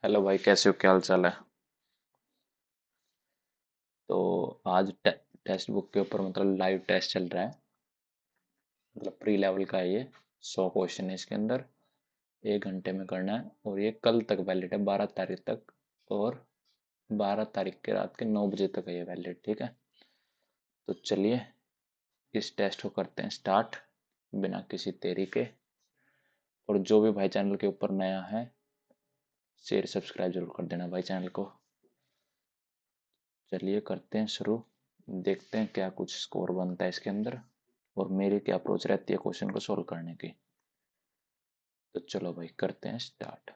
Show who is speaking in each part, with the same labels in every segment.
Speaker 1: Hello भाई, कैसे हो? क्या हाल चाल है? तो आज टेक्स्ट बुक के ऊपर मतलब लाइव टेस्ट चल रहा है। मतलब प्री लेवल का है ये। 100 क्वेश्चन है इसके अंदर। 1 घंटे में करना है और ये कल तक वैलिड है, 12 तारीख तक। और 12 तारीख के रात के 9 बजे तक है ये वैलिड। ठीक है, तो चलिए इस टेस्ट को करते हैं स्टार्ट, बिना किसी देरी के। और जो भी भाई चैनल के ऊपर नया है, शेयर सब्सक्राइब जरूर कर देना भाई चैनल को। चलिए करते हैं शुरू। देखते हैं क्या कुछ स्कोर बनता है इसके अंदर और मेरी क्या अप्रोच रहती है क्वेश्चन को सोल्व करने की। तो चलो भाई करते हैं स्टार्ट।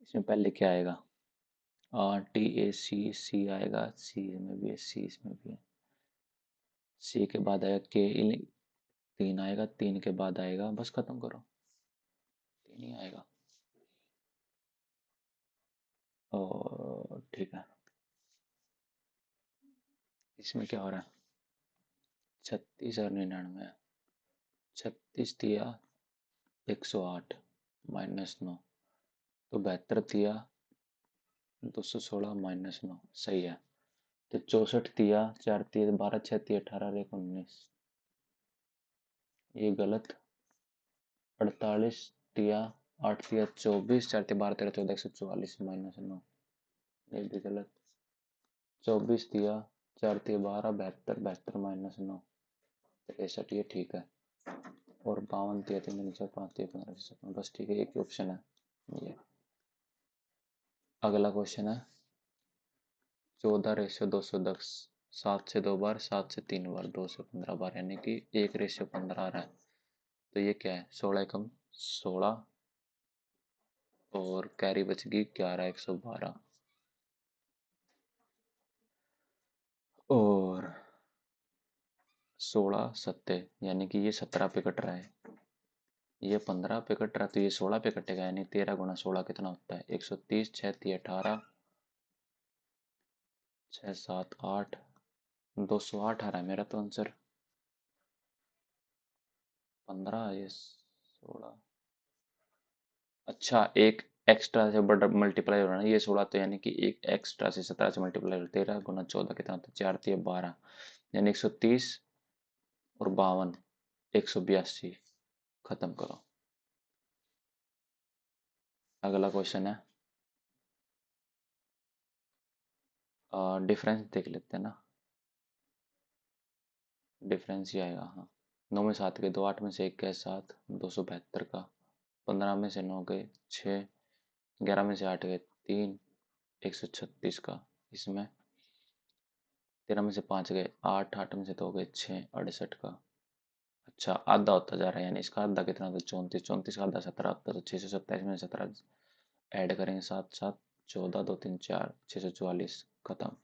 Speaker 1: इसमें पहले क्या आएगा? टी ए सी, सी आएगा, सी में भी है, सी इसमें भी है। सी के बाद आएगा के, 3 आएगा, 3 के बाद आएगा, बस खत्म करो, 3 ही आएगा। और ठीक है, इसमें क्या हो रहा है? 36 और 99। 36 दिया 108 -9, तो 72 दिया 216 -9, सही है। तो 64 दिया, 4 दिए 12, 6 दिए 18, 1 19, ये गलत। 48 दिया, 8 दिया 24, 4 दिए 12, 13, 14, 144 -9, ये भी गलत। 24 दिया, 4 दिए 12, 72, 72 -9, 63, ये ठीक है। और 52 दिया 3 दिन 4, 5 दिए 15, 56, बस ठीक है, एक ही ऑप्शन है ये। अगला क्वेश्चन है 14:210, 7 से 2 बार, 7 से 3 बार, 2 से 15 बार, यानी कि 1:15 आ रहा है। तो ये क्या है? 16 कम 16, और कैरी बच गई 11, 112। और 16 सत्ते, यानी कि ये 17 पे कट रहा है, ये 15 पे कट रहा है, तो ये 16 पे कटेगा। यानी 13 × 16 कितना होता है? 130, 6 3 18, 6 7 8, 208 आ रहा है मेरा तो आंसर। 15, ये 16, अच्छा एक एक्स्ट्रा से बड़ा मल्टीप्लाई हो रहा है ना, ये 16, तो यानी कि एक एक्स्ट्रा से 17 से मल्टीप्लाई हो, 13 × 14 कितना होता है? 4 3 12, यानी 130 और 52, 182। खत्म करो। अगला क्वेश्चन है, डिफरेंस देख लेते हैं ना। डिफरेंस ही आएगा, हाँ। 9 में 7 गए 2, 8 में से 1 गए 7, 272 का। 15 में से 9 गए 6, 11 में से 8 गए 3, 136 का। इसमें 13 में से 5 गए 8, 8 में से 2 गए 6, 68 का। अच्छा, आधा होता जा रहा है, यानी इसका आधा कितना था? 34, 34 का आधा 17 होता, तो 627 में 17 ऐड करेंगे, 7 7 14, 2 3 4, 644। खत्म।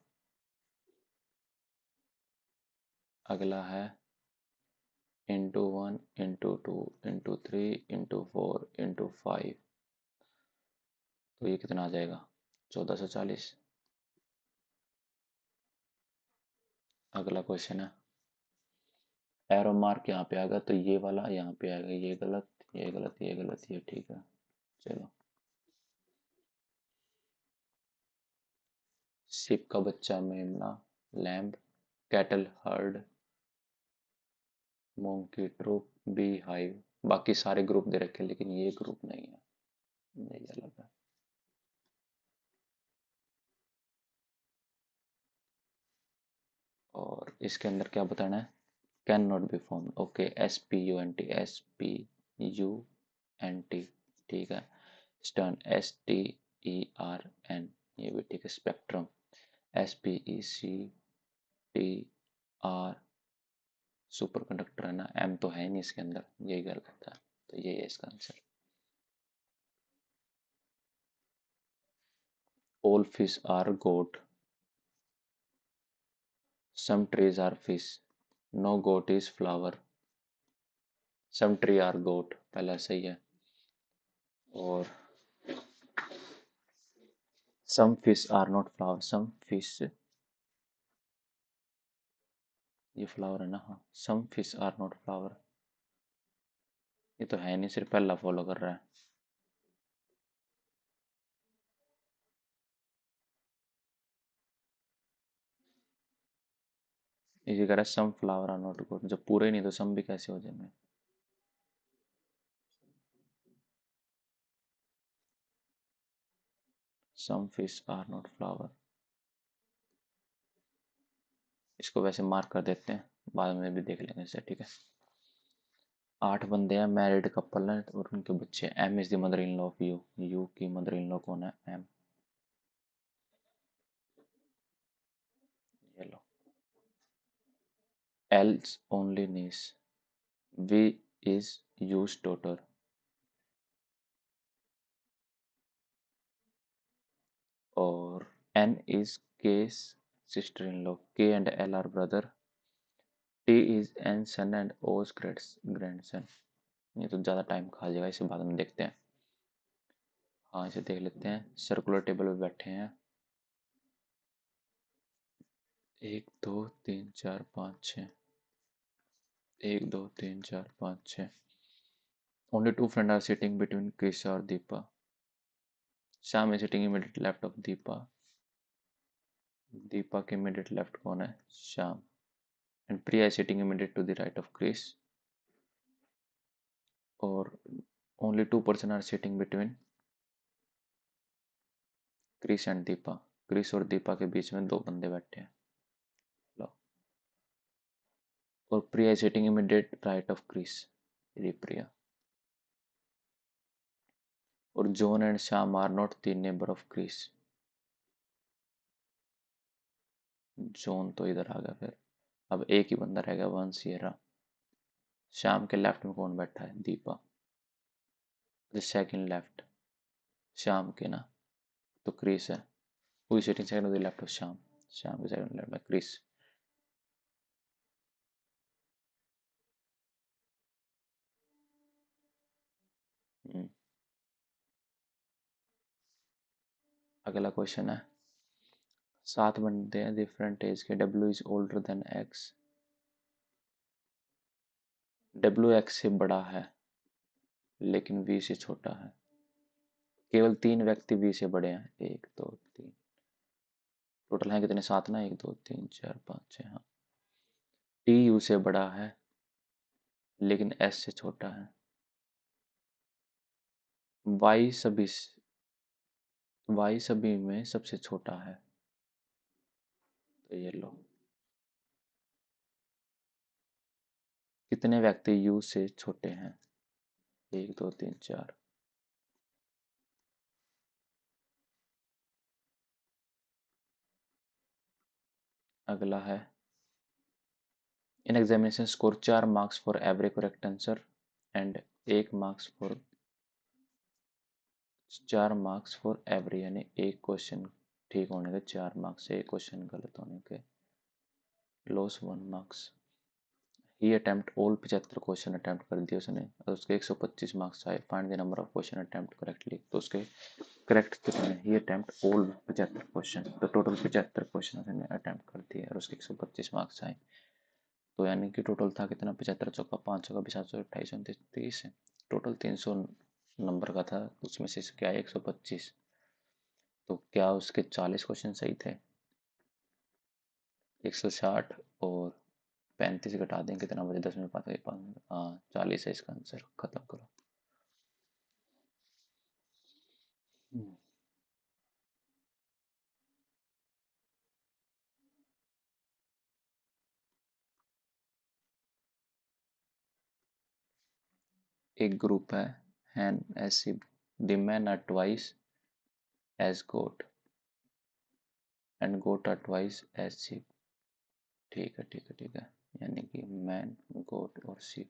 Speaker 1: अगला है ×1 ×2 ×3 ×4 ×5, तो ये कितना आ जाएगा? 1440। अगला क्वेश्चन है, एरो मार्क यहाँ पे आएगा, तो ये वाला यहाँ पे आएगा, ये गलत, ये गलत, ये गलत, ये ठीक है। चलो, शिप का बच्चा मेमना, lamb, cattle herd, monkey troop, bee hive. बाकी सारे ग्रुप दे रखे, लेकिन ये ग्रुप नहीं है, ये अलग है। और इसके अंदर क्या बताना है? Can not be form, okay. SPUNT, SPUNT, ठीक है। स्टर्न, STERN, ये भी ठीक है। स्पेक्ट्रम, SPECTR, सुपर कंडक्टर है ना, M तो है नहीं इसके अंदर, यही गलत है, तो ये है इसका answer. All fish are goat, some trees are fish, no goat is flower, some tree are goat, पहला सही है। और some fish are not flower, some fish, ये फ्लावर है ना, हाँ। Some fish are not flower, ये तो है नहीं, सिर्फ पहला फॉलो कर रहा है। ये कह रहा है some flower are not good, जब पूरे ही नहीं तो सम भी कैसे हो जाएंगे। Some fish are not flower. इसको वैसे मार्क कर देते हैं, बाद में भी देख लेंगे इसे, ठीक है। 8 बंदे हैं, मैरिड कपल हैं और उनके बच्चे। M is the mother in law of you. You की मदर इन लॉ कौन है? एम। ये लो। L's only niece. V is U's daughter. और N is K's sister in law. K and L are brother. T is N son and O's grandson. ये तो ज़्यादा time खा जाएगा, इसे बाद में देखते हैं। हाँ, इसे देख लेते हैं। सर्कुलर टेबल पे बैठे हैं। 1 2 3 4 5 6। 1 2 3 4 5 6। Only two friends are sitting between Chris or Deepa. Sham is sitting immediately left of Deepa. Deepa के immediate left कौन है? Sham. And Priya is sitting immediate to the right of Chris. और only two person are sitting between Chris and Deepa. Chris और दीपा के बीच में दो बंदे बैठे हैं। लो। और Priya is sitting immediate right of Chris. ये Priya. और John and Sham are not the neighbor of Chris. John तो इधर आ गया फिर। अब एक ही बंदा रह गया, वन सियरा। शाम के लेफ्ट में कौन बैठा है? Deepa. The second left. Sham के ना, तो क्रिस है। Who sitting second of the left of Sham. Sham के सेकंड लेफ्ट में क्रिस। अगला क्वेश्चन है। 7 बंदे हैं डिफरेंट एज के। W is older than X. W X से बड़ा है लेकिन वी से छोटा है। केवल 3 व्यक्ति वी से बड़े हैं। 1 2 3। टोटल हैं कितने? 7 ना। 1 2 3 4 5 6। हाँ। टी यू से बड़ा है लेकिन एस से छोटा है। वाई सभी में सबसे छोटा है। तो ये लो। कितने व्यक्ति यू से छोटे हैं? 1 2 3 4। अगला है। In examination score 4 marks for every correct answer and 1 marks for 4 marks for every, यानी एक क्वेश्चन ठीक होने के 4 मार्क्स है, एक क्वेश्चन गलत होने के लॉस 1 मार्क्स। ही अटेम्प्ट ऑल 75 क्वेश्चन अटेम्प्ट कर दिए उसने और उसके 125 मार्क्स आए। Find the number of question attempt correctly. तो उसके करेक्ट कितने? ही अटेम्प्ट ऑल 75 क्वेश्चन, तो टोटल 75 क्वेश्चन उसने अटेम्प्ट कर दिए और उसके 125 मार्क्स आए। तो यानी कि टोटल था कितना? 75 चौका 5 चौका 20 7 28 29 30। टोटल 300 नंबर का था, उसमें से क्या 125। तो क्या उसके 40 क्वेश्चन सही थे? 160 और 35 घटा दें कितना बचे? 10 में 5 हाँ 40 है इसका आंसर। खत्म करो। एक ग्रुप है। hen as sheep, the men are twice as goat and goat are twice as sheep। ठीक है ठीक है ठीक है। यानी कि मैन गोट और sheep।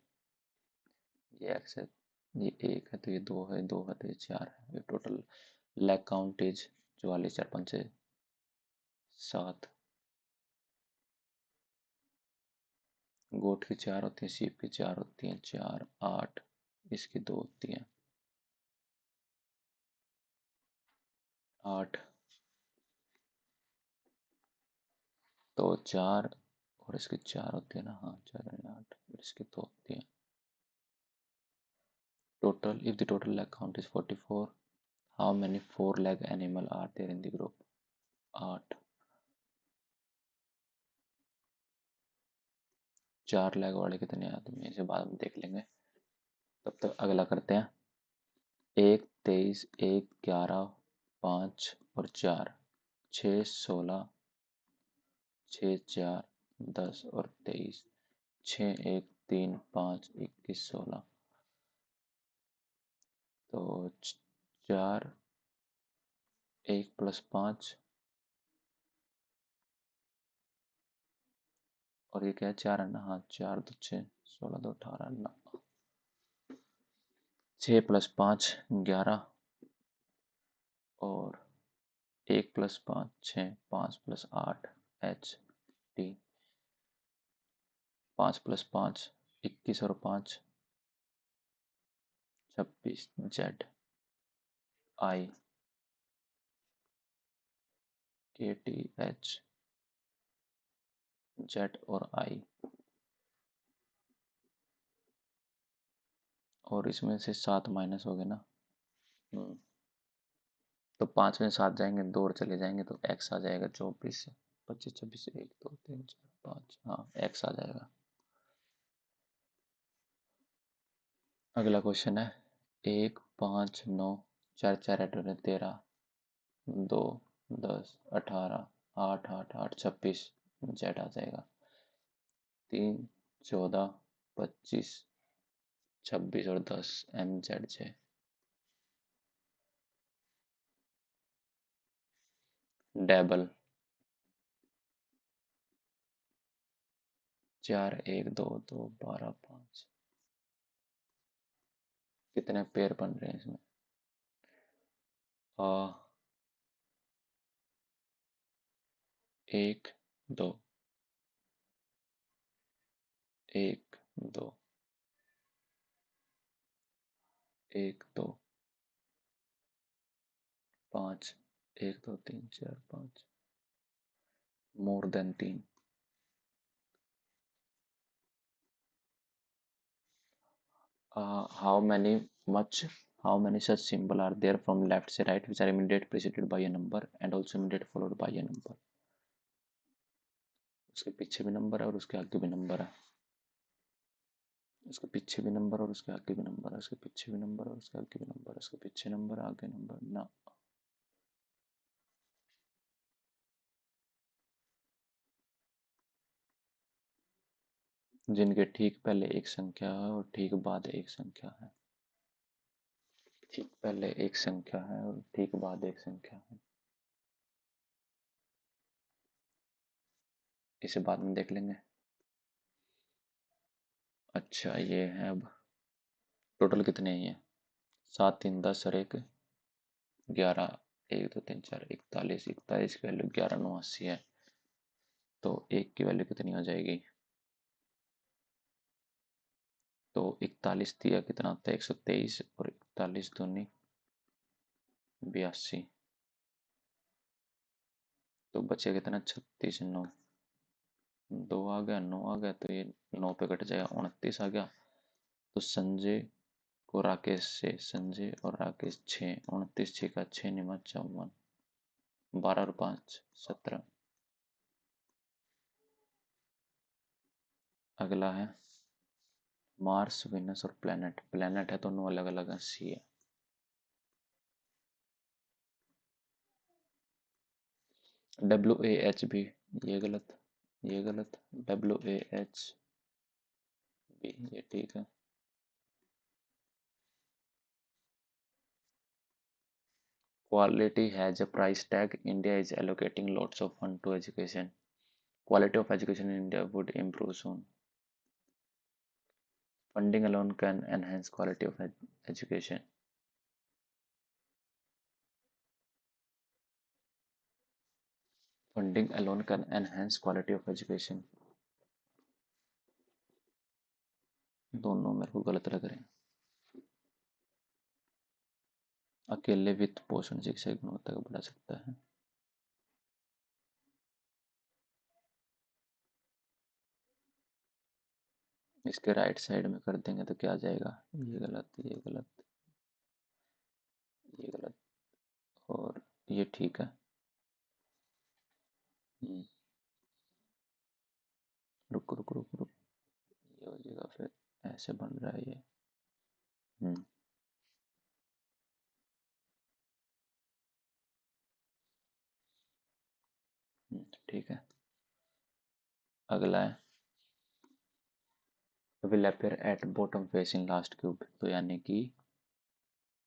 Speaker 1: ये एक्स है, ये एक है तो ये दो है, दो है तो ये 4 है। ये टोटल लेग काउंट इज 44 4 5 6 7। गोट की 4 होती है, शीप की 4 होती हैं, 4 8। इसकी 2 होती हैं 8। तो 4 और इसकी 4 होती है ना। हाँ 4 8 और इसकी 2 होती है। Total, if the total leg count is 44, how many four-leg animal are there in the group? 8। 4 leg वाले कितने आदमी हैं, इसे बाद में देख लेंगे। तब तक अगला करते हैं। 1, 23, 1, 11, 5 और 4, 6, 16, 6, 4, 10 और 23, 6, 1, 3, 5, 21, 16। तो 4, 1 + 5 और ये क्या है, 4 है ना, हाँ 4 2 6, 16 2 18 ना, 6 + 5 11 और 1 + 5 6, 5 + 8 एच टी, 5 + 5 21 और 5 26 जेड आई के टी एच जेड और आई। और इसमें से 7 माइनस हो गए ना। तो 5 में 7 जाएंगे, 2 और चले जाएंगे तो एक्स आ जाएगा 24 से 25 26 1 2 3 4 5, हाँ एक्स आ जाएगा। अगला क्वेश्चन है 1 5 9 4 4 8 13 2 10 18 8 8 8 26 जेड आ जाएगा। 3 14 25 26 और 10 एम जेड जे। डबल 4 1 2 2 12 5, कितने पेयर बन रहे हैं इसमें? आ, 1 2 1 2 1 2 5 1 2 3 4 5, more than 3। How many much how many such symbol are there from left से right which are immediate preceded by a number and also immediate followed by a number? उसके पीछे भी number है और उसके आगे भी नंबर है, उसके पीछे भी नंबर और उसके आगे भी नंबर है, उसके पीछे भी नंबर और उसके आगे भी नंबर है, उसके पीछे नंबर आगे नंबर ना। जिनके ठीक पहले एक संख्या है और ठीक बाद एक संख्या है। ठीक पहले एक संख्या है और ठीक बाद एक संख्या है, इसे बाद में देख लेंगे। अच्छा ये है, अब टोटल कितने हैं ये? 7 3 10 और 1 11, 1 2 3 4 41, 41 की वैल्यू 11 9 80 है, तो एक की वैल्यू कितनी हो जाएगी? तो 41 दिया कितना होता है 123 और 41 दूनी 82, तो बचे कितना 36 9, 2 आ गया 9 आ गया, तो ये 9 पे कट जाएगा 29 आ गया। तो संजय को राकेश से, संजय और राकेश 6, 29 6 का 6 निमा 54, 12 और 5 17। अगला है मार्स वेनस और प्लेनेट, प्लेनेट है दोनों अलग अलग है, सी है। WAH भी, ये गलत, ये गलत, WAH भी ये ठीक है। Quality has a price tag. India is allocating lots of fund to education. Quality of education in India would improve soon. Funding alone can enhance quality of education. Funding alone can enhance quality of education. दोनों मेरे को गलत लग रहे हैं। अकेले वित्त पोषण शिक्षा की गुणवत्ता को बढ़ा सकता है। इसके राइट साइड में कर देंगे तो क्या आ जाएगा, ये गलत, ये गलत, ये गलत, और ये ठीक है। हम्म, रुक रुक रुक रुक, ये हो जाएगा फिर, ऐसे बन रहा है ये। हम्म। ठीक है। अगला है will appear at bottom facing last cube, तो यानी कि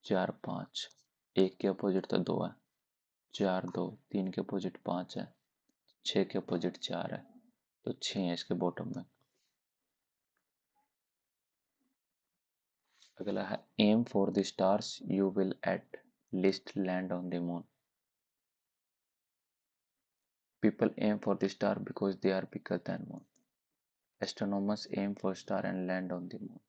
Speaker 1: 4 5, एक के अपोजिट तो 2 है, 4 2, 3 के अपोजिट 5 है, 6 के अपोजिट 4 है, तो 6 है इसके बॉटम में। अगला है aim for the stars you will at least land on the moon. People aim for the star because they are bigger than moon. Astronomers aim for star and land on the moon.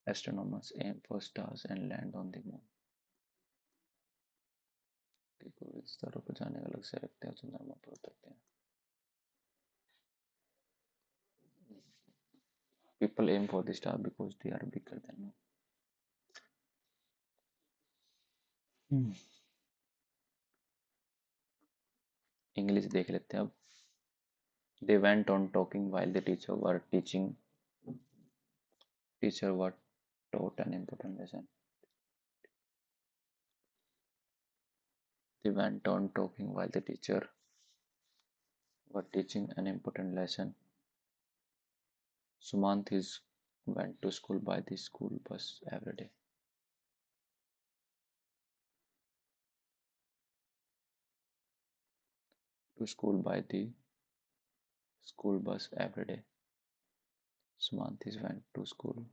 Speaker 1: Astronomers aim for stars and land on the moon। इस तरह को जाने अलग से रखते हैं, चंद्रमा पर उतरते हैं। People aim for the star because they are bigger than moon। English देख लेते हैं अब। They went on talking while the teacher were teaching। Teacher were taught an important lesson। They went on talking while the teacher were teaching an important lesson। Sumant is went to school by the school bus every day। To school by the school bus every day। Sumant is went to school।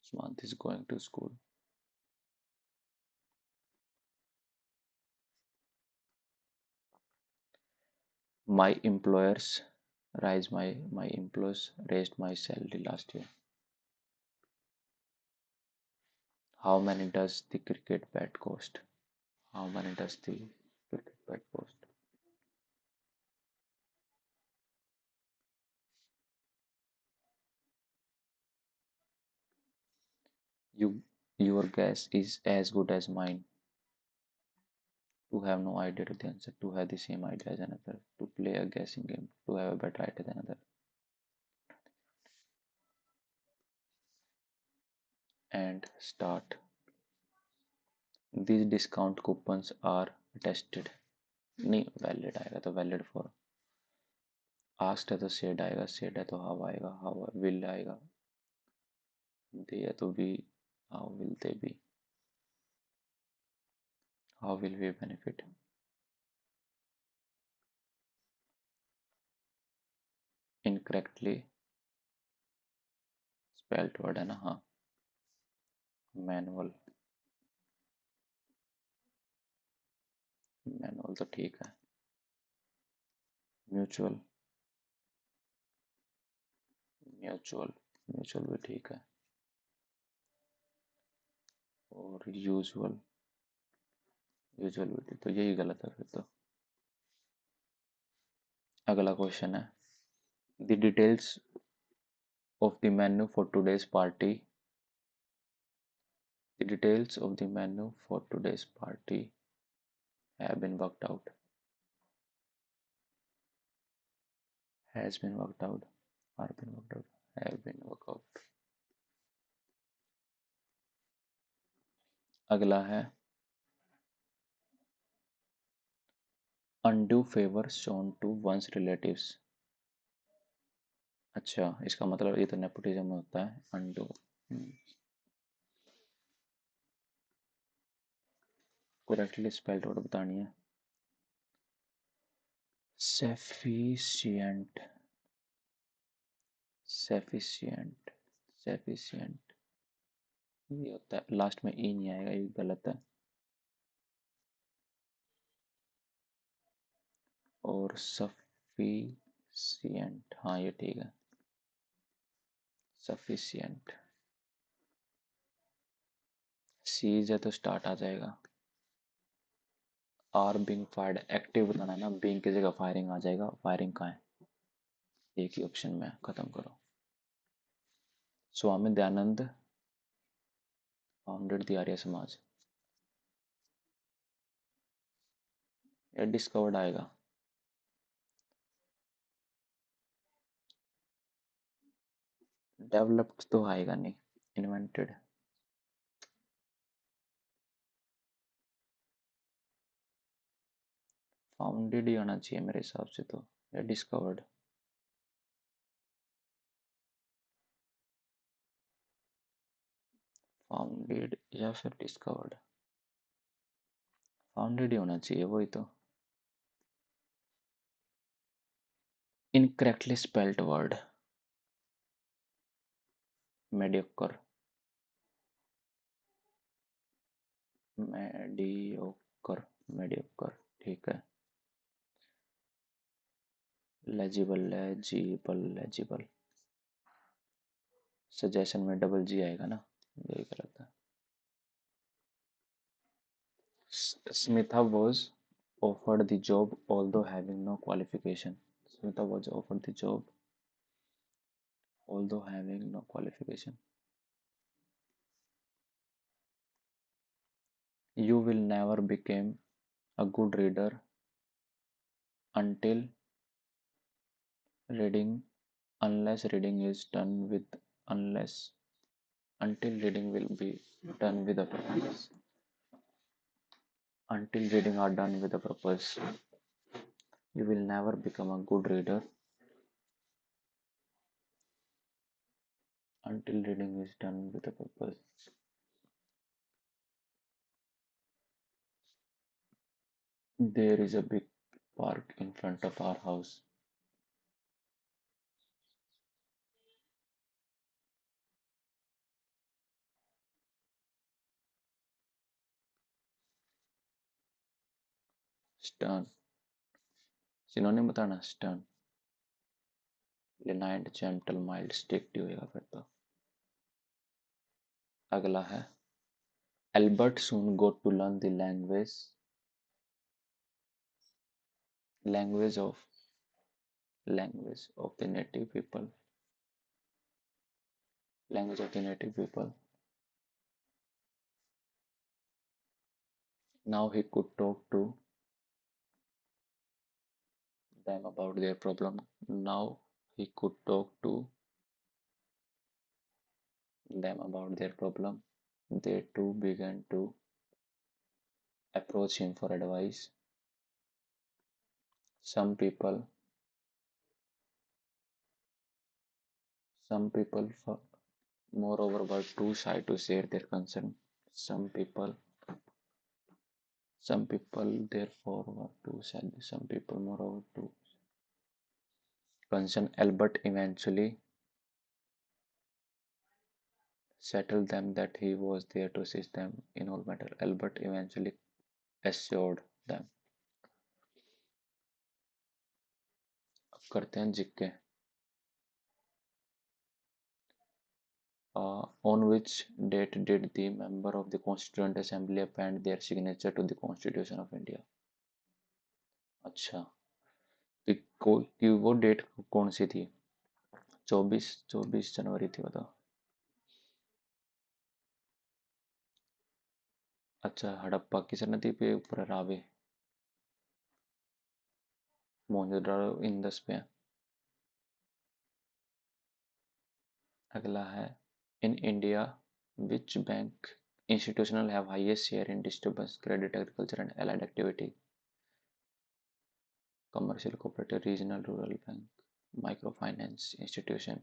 Speaker 1: Sumant is going to school। My employers my employers raised my salary last year। How many does the cricket bat cost? How many does the cricket bat cost? You your guess is as good as mine। To have no idea to the answer, to have the same idea as another, to play a guessing game, to have a better idea than another, and start। These discount coupons are attested। नहीं valid आएगा तो valid for. Asked है तो said आएगा, said है तो how आएगा, how will आएगा, दे है तो बी, how will they be, how will we benefit. Incorrectly spelled word है ना, हाँ। मैनुअल, मैनुअल तो ठीक है। म्यूचुअल, म्यूचुअल, म्यूचुअल भी ठीक है। और यूजुअल, यूजुअल भी ठीक, तो यही गलत है फिर तो। अगला क्वेश्चन है the details of the menu for today's party. The details of the menu for today's party have been worked out. Has been worked out, are been worked out, have been worked out. अगला है undue favour shown to ones relatives. अच्छा, इसका मतलब ये तो nepotism में होता है अनडू। करेक्टली स्पेल्ड वर्ड बतानी है। सेफिशिएंट, सेफिशिएंट, सेफिशिएंट, ये होता है, लास्ट में ई नहीं आएगा, ये गलत है। और सफिशिएंट, हाँ ये ठीक है, सफिशिएंट। सीज है तो स्टार्ट आ जाएगा। आर बीइंग फायर्ड, एक्टिव बताना है ना, बीइंग की जगह फायरिंग आ जाएगा, फायरिंग कहाँ है, एक ही ऑप्शन में खत्म करो। स्वामी दयानंद फाउंडेड द आर्य समाज, या डिस्कवर्ड आएगा। डेवलप्ड तो आएगा नहीं, इन्वेंटेड। फाउंडेड ही आना चाहिए मेरे हिसाब से तो, या डिस्कवर्ड। फाउंडेड या फिर डिस्कवर्ड, फाउंडेड ही होना चाहिए, वही तो। Incorrectly spelled word, mediocre, mediocre, mediocre, ठीक है। लेजिबल, लेजिबल, लेजिबल, सजेशन में डबल जी आएगा ना, यही गलत है। Smitha was offered the job although having no qualification. Smitha was offered the job although having no qualification. You will never become a good reader until reading unless reading is done with unless until reading will be done with a purpose. Until reading are done with a purpose, you will never become a good reader until reading is done with a purpose. There is a big park in front of our house. Stern, synonym बताना, stern, lenient, gentle, mild, strict होएगा फिर तो। अगला है, Albert soon go to learn the language of the native people, language of the native people. Now he could talk to them about their problem. Now he could talk to them about their problem. They too began to approach him for advice. Some people, some people, moreover, were too shy to share their concern. Some people, some people, therefore, were too shy. Some people, moreover, too concerned. Albert eventually settled them that he was there to assist them in all matter. Albert eventually assured them. अब करते हैं जिक्के। On which date did the member of the Constituent Assembly append their signature to the Constitution of India? अच्छा, कि वो date कौन सी थी? 24 जनवरी थी, बताओ। अच्छा, हड़प्पा किस नदी पे ऊपर है? रावे, मोहनजोदड़ो इंदस पे है। अगला है, in India which bank institutional have highest share in disturbance credit agriculture and allied activity? Commercial, cooperative, regional, rural bank, microfinance institution.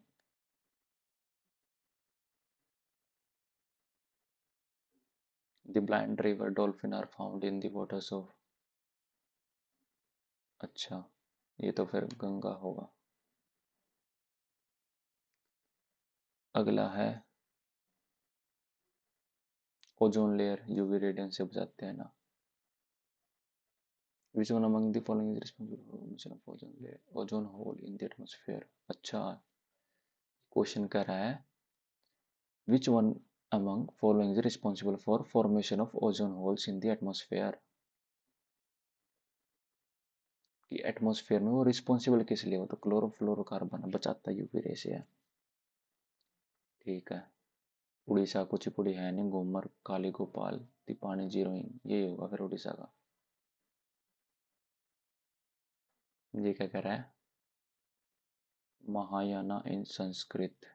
Speaker 1: The blind river dolphin are found in the waters of, अच्छा, ये तो फिर गंगा होगा। अगला है, ozone layer UV radiance से बचाते हैं ना। Which one among the following is responsible for formation of ozone layer, ozone hole in the atmosphere. अच्छा, क्वेश्चन कर रहा है, which one among following is responsible for formation of ozone holes in the atmosphere? कि atmosphere में वो responsible किस लिए हो, तो क्लोरोफ्लोरोकार्बन बचाता यूवी रे से है। ठीक है। उड़ीसा कुचिपुड़ी है नहीं, घूमर, काली गोपाल, तिपानी, जीरोइन, यही होगा फिर उड़ीसा का। ये क्या कह रहा है? महायाना इन संस्कृत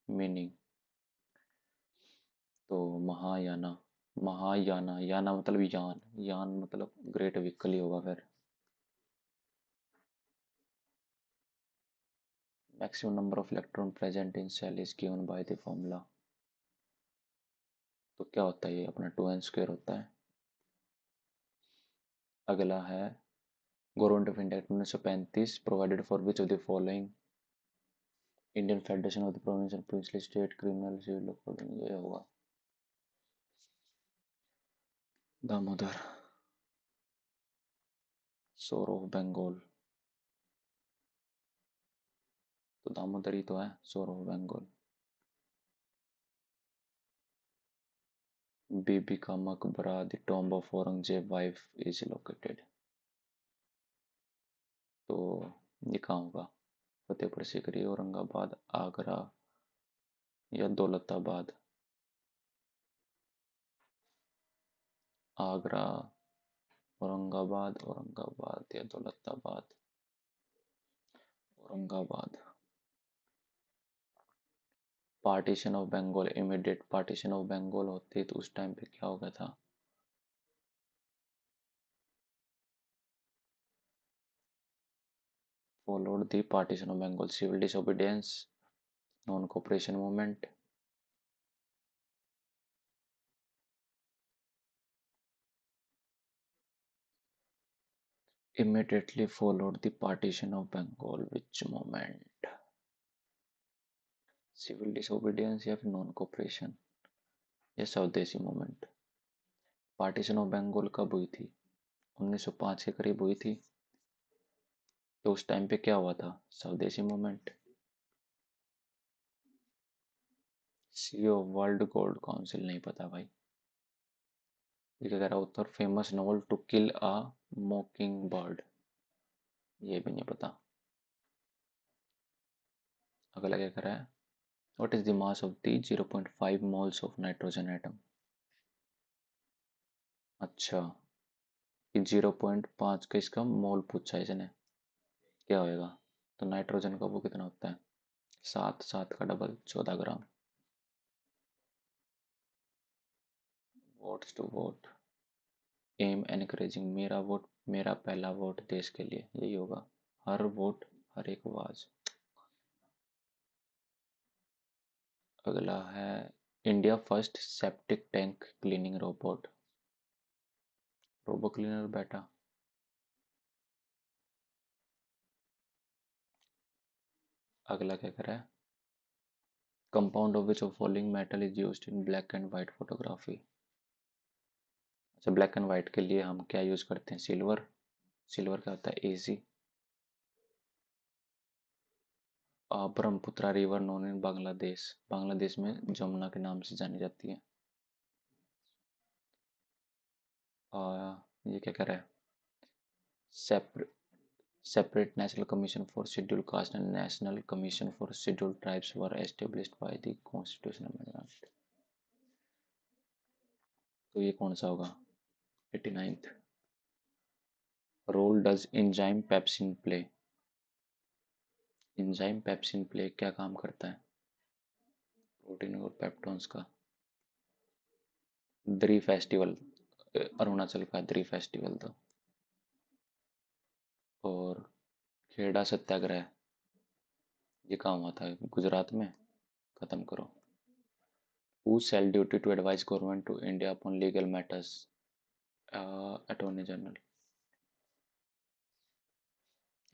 Speaker 1: मीनिंग, तो महायाना, महायाना, याना मतलब यान, यान मतलब ग्रेट व्हीकल ही होगा फिर। Maximum number of electron present in cell is given by the formula, तो क्या होता है ये अपना 2n² होता है। अगला है government of India 1935 provided for which of the following, Indian federation of the province and princely state criminal civil code, ये होगा दामोदर, सोर ऑफ बंगाल, तो दामोदर ही तो है सोर ऑफ बंगाल। बीबी का मकबरा the tomb of Aurangzeb wife is located, तो ये कहाँ होगा? फतेहपुर सीकरी, औरंगाबाद, आगरा या दौलताबाद? आगरा, औरंगाबाद, औरंगाबाद या Daulatabad? Aurangabad. Partition of Bengal, immediate partition of Bengal होती तो उस टाइम पे क्या हो गया था? Followed the partition of Bengal, civil disobedience, non cooperation movement? immediately followed the partition of Bengal, which movement? Civil disobedience या फिर नॉन कोऑपरेशन या स्वदेशी मूवमेंट? पार्टीशन ऑफ बंगाल कब हुई थी? 1905 के करीब हुई थी, तो उस टाइम पे क्या हुआ था? स्वदेशी movement. CEO World Gold Council, नहीं पता भाई। ये क्या कह रहा है? उत्तर famous novel To Kill a Mockingbird, ये भी नहीं पता। अगला क्या कर रहा है? What is the mass of the 0.5 moles of nitrogen atom? अच्छा, कि 0.5 का इसका मोल पूछा है इसने, क्या होएगा? तो नाइट्रोजन का वो कितना होता है? 7, 7 का double 14 gram. Votes to vote, am encouraging, मेरा वोट मेरा पहला वोट देश के लिए, यही होगा। हर वोट हर एक आवाज। अगला है India first septic tank cleaning robot, robo cleaner बेटा। अगला क्या कर रहा है? Compound of which of following metal is used in black and white photography? अच्छा, ब्लैक एंड व्हाइट के लिए हम क्या यूज करते हैं? सिल्वर। सिल्वर क्या होता है? A G. Brahmaputra river known in Bangladesh, Bangladesh में जमुना के नाम से जानी जाती है। ये क्या कर रहा है? Separate separate national commission for scheduled caste and national commission for scheduled tribes were established by the constitution amendment, तो ये कौन सा होगा? 89th। Role does enzyme pepsin play, enzyme pepsin play क्या काम करता है? प्रोटीन और पेप्टोन्स का। द्री फेस्टिवल, अरुणाचल का द्री फेस्टिवल तो। और खेड़ा सत्याग्रह, ये कहाँ हुआ था? गुजरात में। खत्म करो। Who shall duty to advise government to India upon legal matters? Attorney general.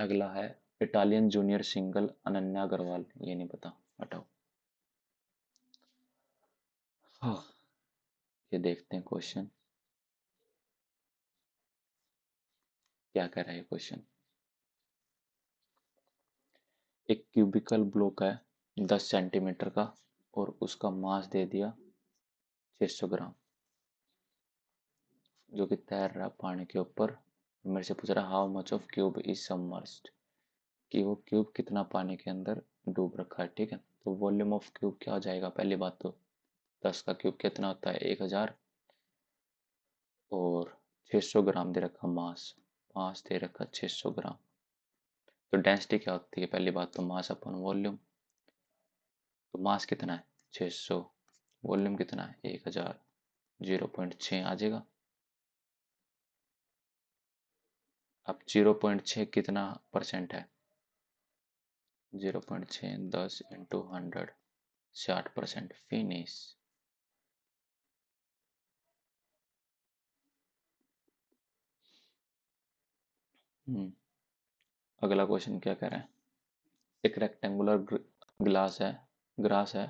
Speaker 1: अगला है Italian junior single Ananya Agarwal, ये नहीं पता, हटाओ। हाँ, ये देखते हैं क्वेश्चन क्या कह रहा है क्वेश्चन। एक क्यूबिकल ब्लॉक है 10 सेंटीमीटर का और उसका मास दे दिया 600 ग्राम, जो कि तैर रहा पानी के ऊपर मेरे से पूछ रहा है how much of cube is submerged, कि वो क्यूब कितना पानी के अंदर डूब रखा है। ठीक है, तो वॉल्यूम ऑफ क्यूब क्या हो जाएगा, पहली बात तो 10 का क्यूब कितना होता है 1000, और 600 ग्राम दे रखा मास, मास दे रखा 600 ग्राम। तो डेंसिटी क्या होती है, पहली बात तो मास अपन वॉल्यूम, तो मास कितना है 600, वॉल्यूम कितना है 1000, 0.6 आ जाएगा। अब 0.6 कितना परसेंट है, 0.6 10 इंटू 100, 60%, फिनिश। अगला क्वेश्चन क्या कह रहा है, एक रेक्टेंगुलर ग्लास है, ग्रास है,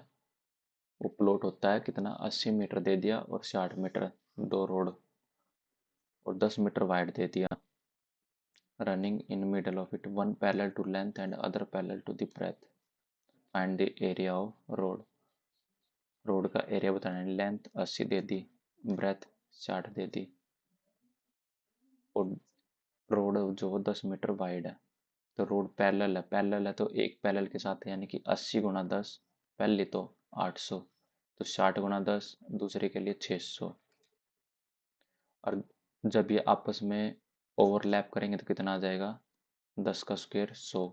Speaker 1: वो प्लॉट होता है कितना 80 मीटर दे दिया और 60 मीटर दो रोड और 10 मीटर वाइड दे दिया, running in middle of it, one parallel to length and other parallel to the breadth, find the area of road. Road का एरिया बताना है, लेंथ 80 दे दी, ब्रेथ 60 दे दी, और रोड जो 10 मीटर वाइड है। तो रोड पैरेलल है तो एक पैरेलल के साथ है, यानी कि 80 गुणा 10, पहले तो 800, तो 60 गुणा 10 दूसरे के लिए 600, और जब ये आपस में ओवरलैप करेंगे तो कितना आ जाएगा 10 का स्क्वायर 100,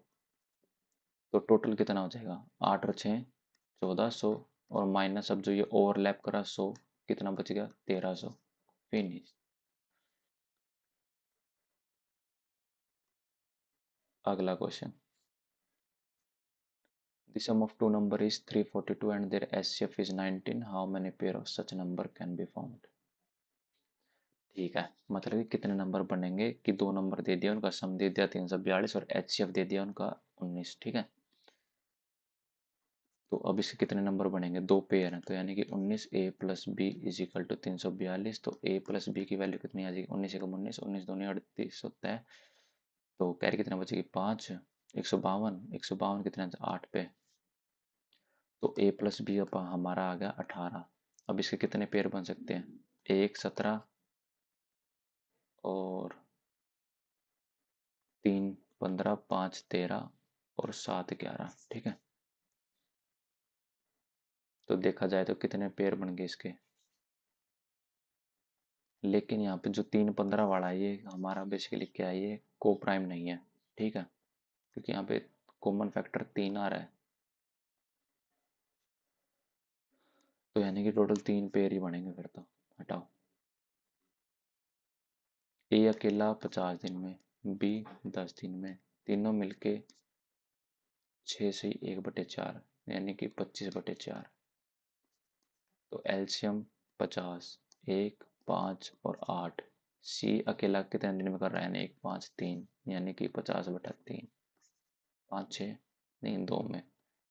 Speaker 1: तो टोटल कितना हो जाएगा 8 और 6 1400, और माइनस अब जो ये ओवरलैप करा 100, कितना बच गया 1300, फिनिश। अगला question, the sum of two number is 342 and their HCF is 19, how many pair of such number can be found। ठीक है, मतलब कि कितने नंबर बनेंगे, कि दो नंबर दे दिया उनका सम दे दिया 342 और HCF दे दिया उनका 19। ठीक है, तो अब इसके कितने नंबर बनेंगे, दो पेयर हैं, तो यानी कि 19 A plus B is equal to 342, तो ए प्लस बी की वैल्यू कितनी आ जाएगी 19 एकम 19, 19 दूनी 38 होता है, तो कैरी कितना बचेगी 5, 152, 152 कितना 8 पे, तो ए प्लस बी अब हमारा आ गया 18। अब इसके कितने पेयर बन सकते हैं, एक 17 और 3 15, 5 13 और 7 11। ठीक है, तो देखा जाए तो कितने पेयर बन गए इसके, लेकिन यहाँ पे जो 3 15 वाला है ये हमारा बेसिकली क्या है, ये को प्राइम नहीं है। ठीक है, क्योंकि यहाँ पे कॉमन फैक्टर 3 आ रहा है, तो यानी कि टोटल 3 पेयर ही बनेंगे फिर तो। हटाओ, ए अकेला 50 दिन में, बी 10 दिन में, तीनों मिलके 6 से 1/4, यानी कि 25/4, तो एलसीएम 50, 1 5 और 8। सी अकेला कितने दिन में कर रहा है, यानी 1 5 3, यानी कि 50/3, 5 6 नहीं 2 में,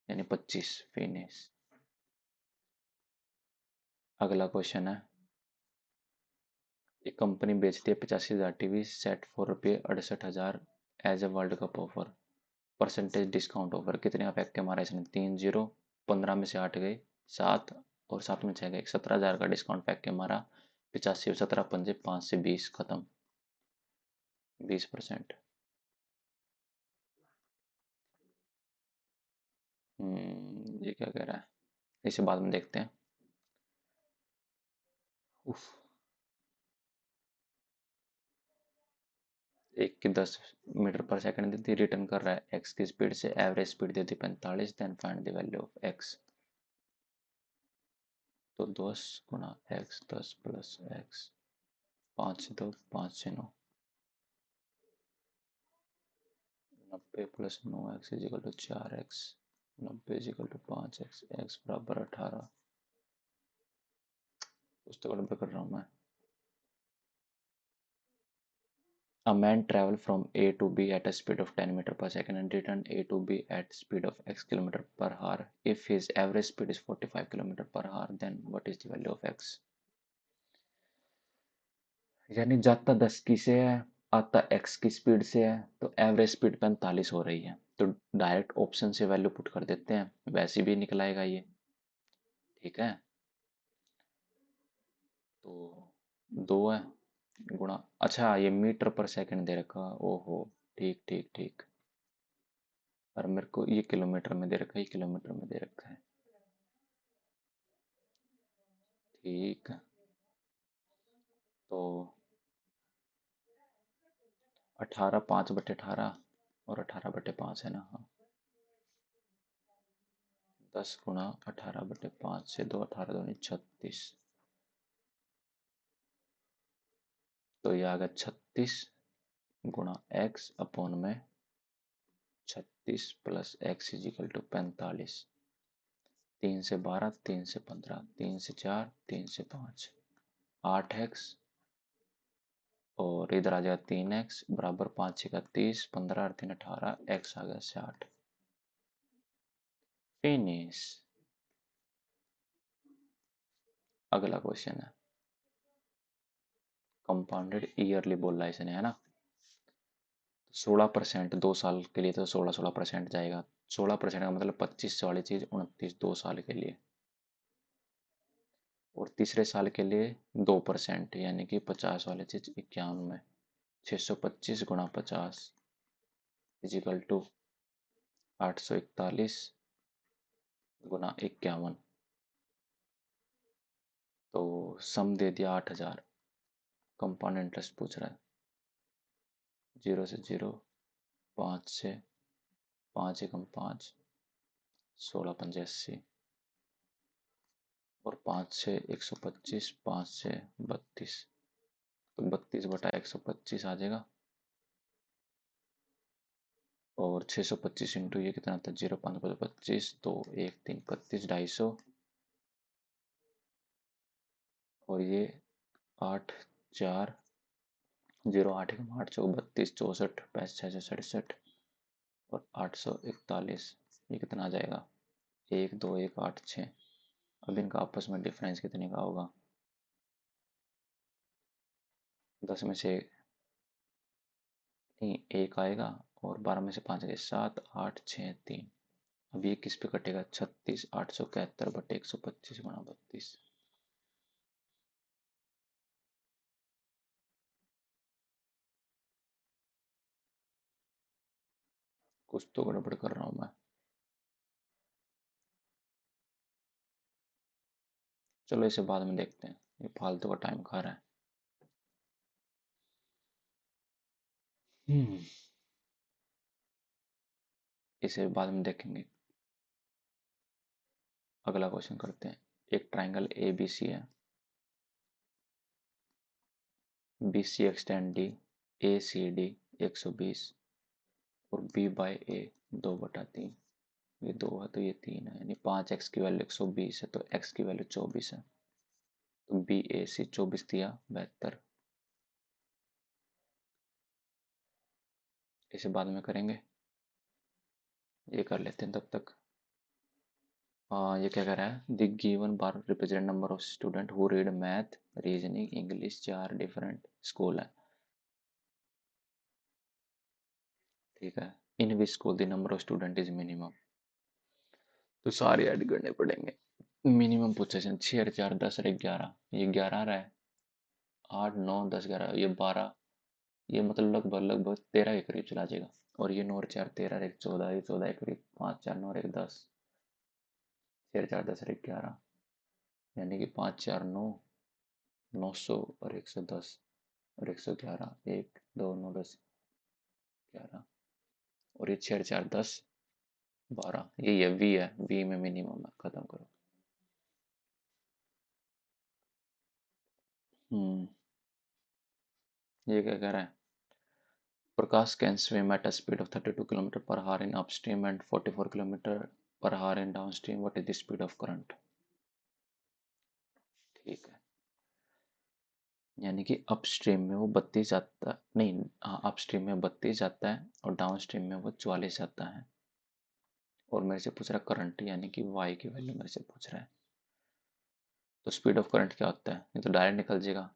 Speaker 1: यानी 25, फिनिश। अगला क्वेश्चन है, एक कंपनी बेचती है 85,000 TV set for ₹68,000 as a world cup offer, percentage discount offer, कितने का पैक के मारा इसने, 3 जीरो, 15 में से 8 गए 7, और 7 में 6 गए, 17,000 का डिस्काउंट पैक के मारा, 85 और 17 पंजे 5 से 20 खत्म, 20%। ये क्या कह रहा है, इसे बाद में देखते हैं। उफ, एक की 10 मीटर पर सेकंड देती, रिटर्न कर रहा है एक्स की स्पीड से, एवरेज स्पीड देती 45, then find the value of x. तो 10 गुणा एक्स, 10 प्लस एक्स, 5 से 2 5 से 9, 90 plus 9x is equal to 4x, 90 is equal to 5x, x बराबर 18। कुछ तो गड़बड़ कर रहा हूँ मैं। A man travel from A to B at a speed of 10 meter per second and return A to B at speed of x kilometer per hour. If his average speed is 45 kilometer per hour, then what is the value of x? यानी जाता 10 की से है, आता x की speed से है, तो एवरेज स्पीड 45 हो रही है, तो डायरेक्ट ऑप्शन से वैल्यू पुट कर देते हैं, वैसे भी निकल आएगा ये। ठीक है, तो 2 है, गुणा, अच्छा ये मीटर पर सेकंड दे रखा, ओहो, ठीक ठीक ठीक। और मेरे को ये किलोमीटर में दे रखा है, ये किलोमीटर में दे रखा है, ठीक है। तो 18 5/18 और 18/5 है ना, हाँ। 10 × 18/5 से 2, 18×2 = 36। तो ये आ गया 36 गुणा x अपॉन में 36 प्लस x इजिकल टू 45। 3 से 12, 3 से 15, 3 से 4, 3 से 5, 8x, और इधर आ जाएगा 3x बराबर 5 × 6 = 30, 15 और 3 = 18, x आ गया 60। फिनिश। अगला क्वेश्चन है, कंपाउंडेड ईयरली बोल रहा है इसने, है ना। 16% 2 साल के लिए, तो 16% जाएगा। 16% का मतलब 25 वाली चीज 29 2 साल के लिए, और तीसरे साल के लिए 2% यानी कि 50 वाली चीज 51 में। 625 × 50 इजिकल टू 841 × 51। तो सम दे दिया 8000। कंपाउंड इंटरेस्ट पूछ रहा है, 0 से 0, 5 से, 5 × 5 16 × 5 = 80, और 5 से 125, 5 से 32, तो 32/125 आ जाएगा। और 625 इंटू ये कितना था, 0 5 × 25, तो 1 3 32, 250, और ये 8 4 0 8 × 8 = 32, 64, 5 6 67, और 841, ये कितना आ जाएगा, 1 2 1 8 6। अब इनका आपस में डिफरेंस कितने का होगा, 10 में से नहीं एक आएगा, और 12 में से 5 गए 7 8 6 3। अब ये किस पे कटेगा, 36 871/125 × 32। कुछ तो गड़बड़ कर रहा हूँ मैं। चलो इसे बाद में देखते हैं, ये फालतू का टाइम खा रहा है। हम्म, इसे बाद में देखेंगे। अगला क्वेश्चन करते हैं। एक ट्राइंगल ए बी सी है, बी सी एक्सटेंड डी, ए सी डी 120, और बी बाई ए 2/3। ये 2 है तो ये 3 है, यानी 5x की वैल्यू 120 है, तो x की वैल्यू 24 है। तो बी ए सी 24 दिया 72। इसे बाद में करेंगे, ये कर लेते हैं तब तक। ये क्या कह रहा है, the given bar represent number of student who read math reasoning English, 4 different school है, ठीक है। In which school the number of student is minimum. तो सारे ऐड करने पड़ेंगे। मिनिमम पूछे 6 और 4 10 और 11, ये 11 आ रहा है, 8 9 10 11, ये 12, ये मतलब लगभग लगभग 13 के करीब चला जाएगा। और ये 9 और 4 13 और 1 14, ये 14 के करीब, 5 4 9 और 1 10, 6 और 4 10 और 1 11, यानी कि 5 4 9, 900 और 110 और 111, 1 2 9 10 11, और ये 6 और 4 10 12, ये वी है, वी में मिनिमम है, खत्म करो। ये क्या कह रहा है, Prakash can swim at a speed of 32 km/h in upstream and 44 km/h in downstream. What is the speed of current? ठीक है, यानी कि अपस्ट्रीम में वो 32 जाता नहीं, हाँ अपस्ट्रीम में 32 जाता है और डाउनस्ट्रीम में वो 44 जाता है। और मेरे से पूछ रहा है करंट, यानी कि वाई की वैल्यू मेरे से पूछ रहा है। तो स्पीड ऑफ करंट क्या होता है, ये तो डायरेक्ट निकल जाएगा,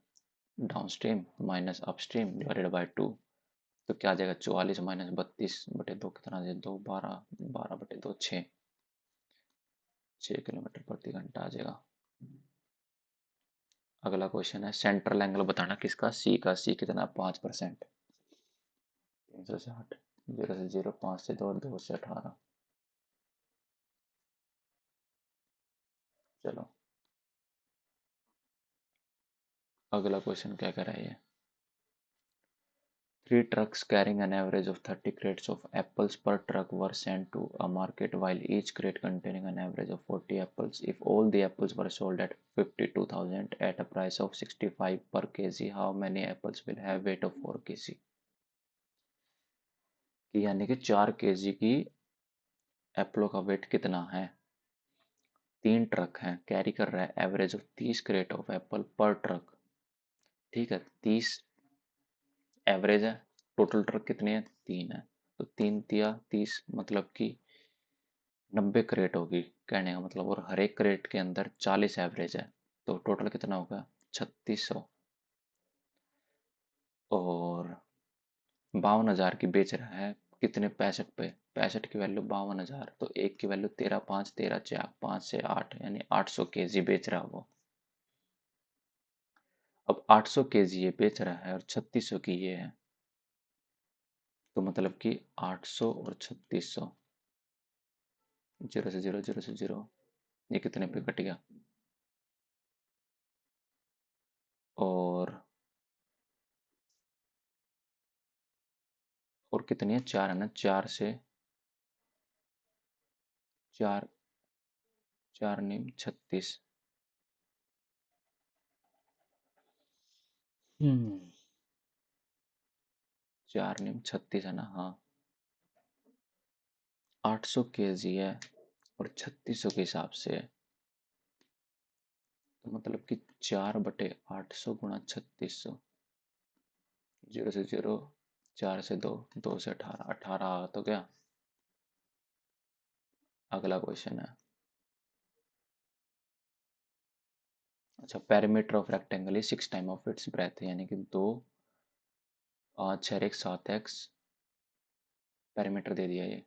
Speaker 1: downstream minus upstream divided by 2। तो क्या आ जाएगा, 44 माइनस 32/2 कितना आ जाएगा, 2 12, 12/2 6, 6 किलोमीटर प्रति घंटा आ जाएगा। अगला क्वेश्चन है सेंट्रल एंगल बताना किसका, सी का। सी कितना, 5%। 360, 0 से 0, 5 से 2, 2 से 18। चलो अगला क्वेश्चन क्या कह रहा है ये। 3 trucks carrying an average of 30 crates of apples per truck were sent to a market, while each crate containing an average of 40 apples. If all the apples were sold at 52,000 at a price of 65 per kg, how many apples will have weight of 4 kg? कि यानी कि 4 kg की एप्पलों का wait कितना है। 3 truck हैं, carry कर रहा है average of 30 crate of Apple पर ट्रक। ठीक है, 30 एवरेज है, टोटल ट्रक कितने हैं, 3 है। तो 3 तिया 30, मतलब कि 90 क्रेट होगी कहने का मतलब, और हर एक क्रेट के अंदर 40 एवरेज है, तो टोटल कितना होगा, 3600। और 52,000 की बेच रहा है कितने, 65 पे। 65 की वैल्यू 52,000, तो एक की वैल्यू 13,5, 13 4, 5 से 8, यानी 800 kg बेच रहा वो। अब 800 kg ये बेच रहा है और 3600 की ये है, तो मतलब कि 800 और 3600, 0 से 0, 0 से 0, ये कितने पे कट गया। और कितनी है, 4 है ना, 4 4 नहीं 36। 4 नहीं 36 है ना, हाँ। 800 kg है और 3600 के हिसाब से है, तो मतलब कि 4/800 × 3600, 0 से 0, 4 से 2, 2 से 18, 18 तो क्या। अगला क्वेश्चन है, अच्छा, perimeter of rectangle is 6 time of its breath, यानी कि 2 5 6 1 7 एक्स पेरीमीटर दे दिया ये।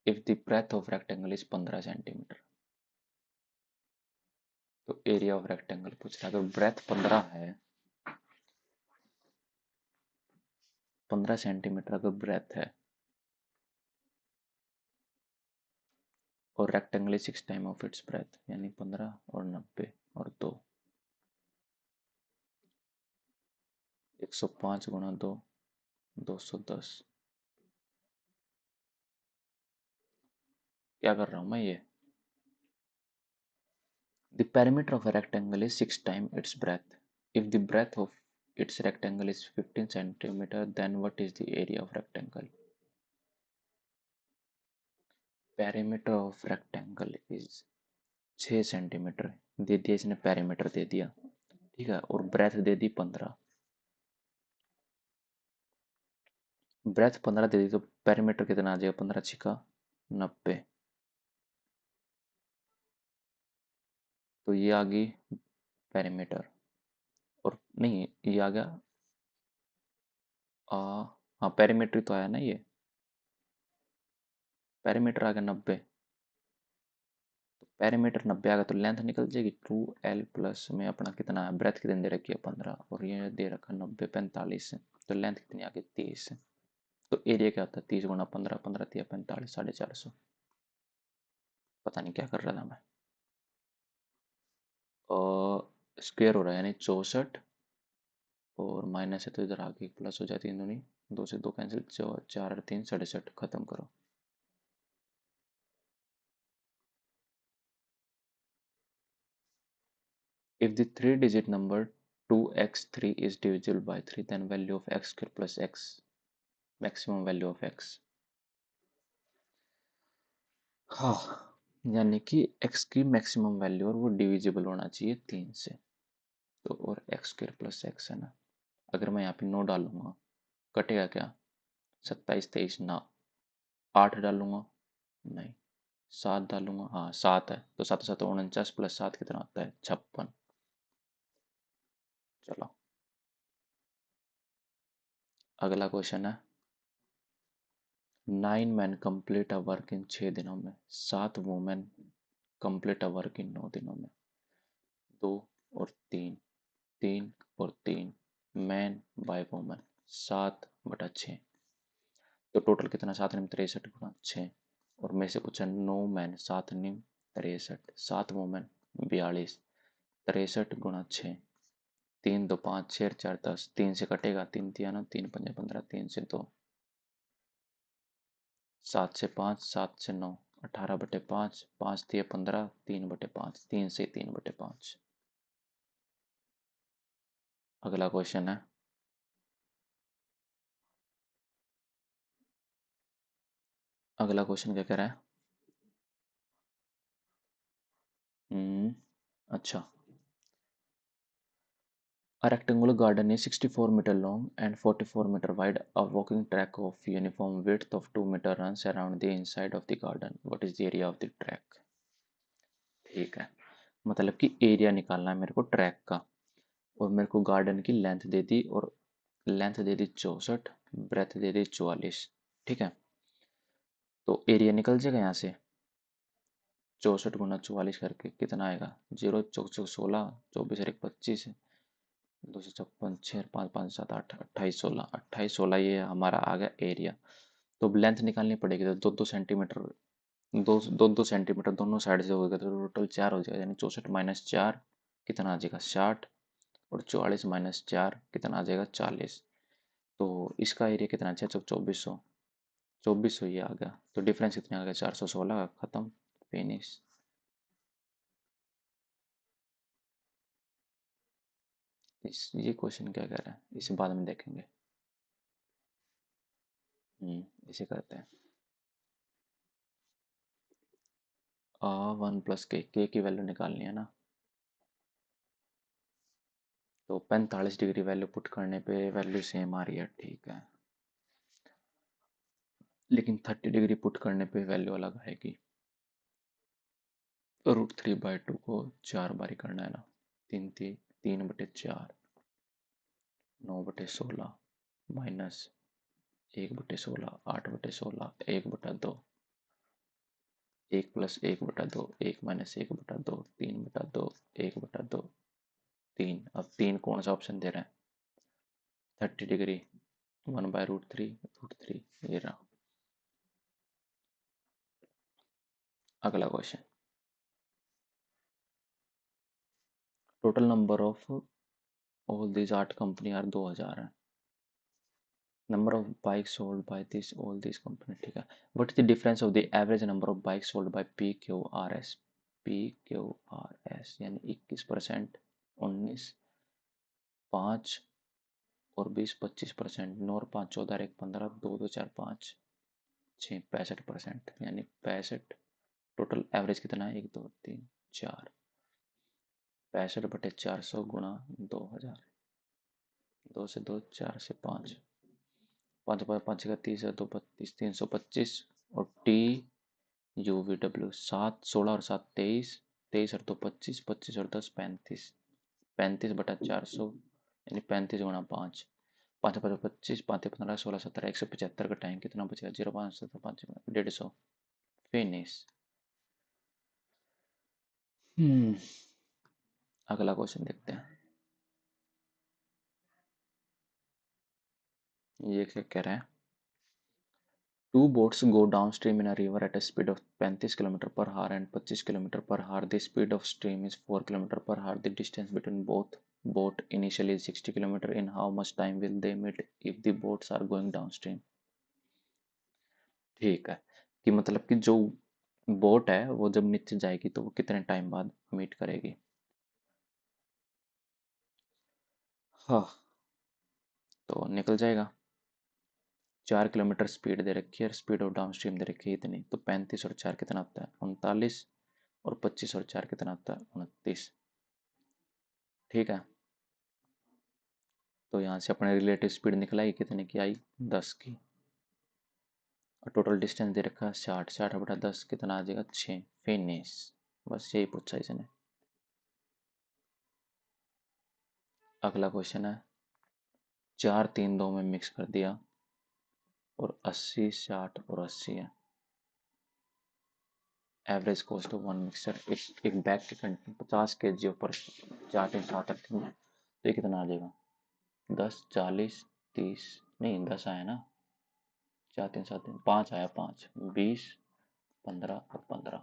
Speaker 1: If the breadth of rectangle is 15 centimetre, तो एरिया ऑफ रेक्टेंगल पूछ रहा है। अगर ब्रेथ 15 है, 15 सेंटीमीटर अगर ब्रेथ है, और rectangle is 6 time of its breath, यानी 15 और 90 और 2, 105 × 2, 210। क्या कर रहा हूँ मैं ये। The perimeter of a rectangle is 6 times its breadth. If the breadth of its rectangle is 15 centimeter, then what is the area of rectangle? Perimeter of rectangle is 6 centimetre दे दिया इसने, पेरीमीटर दे दिया, ठीक है, और ब्रेथ दे दी 15। Breath 15 दे दी, तो perimeter कितना आ जाएगा, 15 छिका 90, तो ये आ गई पेरीमीटर। और नहीं, ये आ गया आ, हाँ पेरीमीटर तो आया ना ये, पेरीमीटर आ गया 90। तो पेरीमीटर 90 आ गया, तो लेंथ निकल जाएगी 2l प्लस में अपना कितना है, ब्रेथ कितनी दे रखी है 15, और ये दे रखा 90, 45, तो लेंथ कितनी आ गई 30। तो एरिया क्या होता है, 30 × 15, 15 × 3 = 45, 450। पता नहीं क्या कर रहा था मैं। और स्क्वेयर हो रहा है, यानी 64, और माइनस है तो इधर आगे प्लस हो जाती है, दूनी 2 से 2 कैंसिल, 4 और 3 67, खत्म करो। If the three-digit number 2x3 is divisible by 3, then value of x square plus x, maximum value of x। हाँ, यानी कि x की मैक्सिमम वैल्यू और वो डिविजिबल होना चाहिए 3 से, तो और x स्क्वायर प्लस x है ना। अगर मैं यहाँ पे 9 डालूंगा, कटेगा क्या, 27 23 ना। 8 डालूंगा, नहीं। 7 डालूंगा, हाँ 7 है, तो 7 7 49 प्लस 7 कितना होता है, 56। चलो अगला क्वेश्चन है, 9 man complete a work in 6 दिनों में, 7 women complete a work in 9 दिनों में। दो और 3, 3 और 3, मैन बाय वुमन 7/6। तो टोटल कितना, 7 निम 63 गुना 6। और मेरे से पूछा 9 मैन 7 निम 63, 7 वुमेन 42, 63 गुना 6, 3 2 5 6 4 10, 3 से कटेगा, 3 तिया ना, 3 5 15, 3 से 2, 7 से 5, 7 से 9, 18/5, 5 तिया 15, 3/5, 3 से 3/5। अगला क्वेश्चन है, अगला क्वेश्चन क्या कह रहा है? अच्छा। A rectangular garden is 64 meter long and 44 meter wide. A walking track of uniform width of 2 meter runs around the inside of the garden. What is the area of the track? ठीक है, मतलब कि area निकालना है मेरे को track का, और मेरे को गार्डन की लेंथ दे दी, और लेंथ दे दी 64, ब्रेथ दे दी 44। ठीक है, तो एरिया निकल जाएगा यहाँ से, 64 गुना 44 करके कितना आएगा, 0 चौक चौक 16, 24 और 1 25, 256, 6 5 5 7 8, 28 16, 28 16, ये हमारा आ गया एरिया। तो अब लेंथ निकालनी पड़ेगी, तो 2 2 सेंटीमीटर, दो दो 2 सेंटीमीटर दोनों साइड से होगा, तो टोटल 4 हो जाएगा, यानी 64 - 4 कितना आ जाएगा, 60, और 44 - 4 कितना आ जाएगा, 40। तो इसका एरिया कितना है, 6 चौक 2400 ये आ गया। तो डिफरेंस कितना आ गया, 416, खत्म, फिनिश। इस ये क्वेश्चन क्या कह रहा है, इसे बाद में देखेंगे। इसे करते हैं। 1 + के की वैल्यू निकालनी है ना, तो 45 डिग्री वैल्यू पुट करने पे वैल्यू सेम आ रही है, ठीक है, लेकिन 30 डिग्री पुट करने पे वैल्यू अलग आएगी। √3/2 को 4 बारी करना है ना, 3/4, 9/16 माइनस 1/16, 8/16, 1/2, 1 + 1/2, 1 - 1/2, 3/2, 1/2, 3। अब 3 कौन सा ऑप्शन दे रहे हैं, 30 डिग्री, 1/√3, √3, ये रहा। अगला question, total number of all this art company are 2000 है। Number of bike sold by this all this company, ठीक है। What is the difference of the average number of bike sold by PQRS? PQRS यानी 21%, 19, 5 और 20 25%, 9 और 5 14 और 1 15, 2 2 4 5 6 65%, यानी 65। Total average कितना है, 1 2 3 4, 65/400 गुणा 2000, 2 से 2, 4 से 5, 5 5 5 का 30 है, 2 32, 325, और TUVW 7 16 और 7 23, 23 और 2 25, 25 और 10 35, 35/400, यानी 35 गुणा 5, 5 5 25, 5 15 16 17, 175 का टाइम कितना बचेगा, 0 5 7 5 150, फिनिश। हम्म अगला क्वेश्चन देखते हैं, ये क्या कह रहा है। Two boats go downstream in a river at a speed of 35 km/h and 25 km/h. The speed of stream is 4 km/h. The distance between both boat initially is 60 km. In how much time will they meet if the boats are going downstream? ठीक है, कि मतलब कि जो boat है वो जब नीचे जाएगी तो वो कितने टाइम बाद मीट करेगी। हाँ, तो निकल जाएगा। 4 किलोमीटर स्पीड दे रखी है और स्पीड ऑफ डाउन स्ट्रीम दे रखी है इतनी, तो 35 और 4 कितना होता है, 39, और 25 और 4 कितना होता है, 29। ठीक है, तो यहाँ से अपने रिलेटिव स्पीड निकलाई, कितने की आई, 10 की, और टोटल डिस्टेंस दे रखा है 60, 60/10 कितना आ जाएगा, 6, फिनिश। बस यही पूछा इसने। अगला क्वेश्चन है, 4 3 2 में मिक्स कर दिया, और 80 60 और 80 है, average cost of one mixture, एक बैग के कंटेंट 50 kg ऊपर 4 3 7 रखेंगे तो ये कितना आ जाएगा? 10 40 30, नहीं 10 आया ना, 4 3 7 5 आया, 5 20 15 और 15,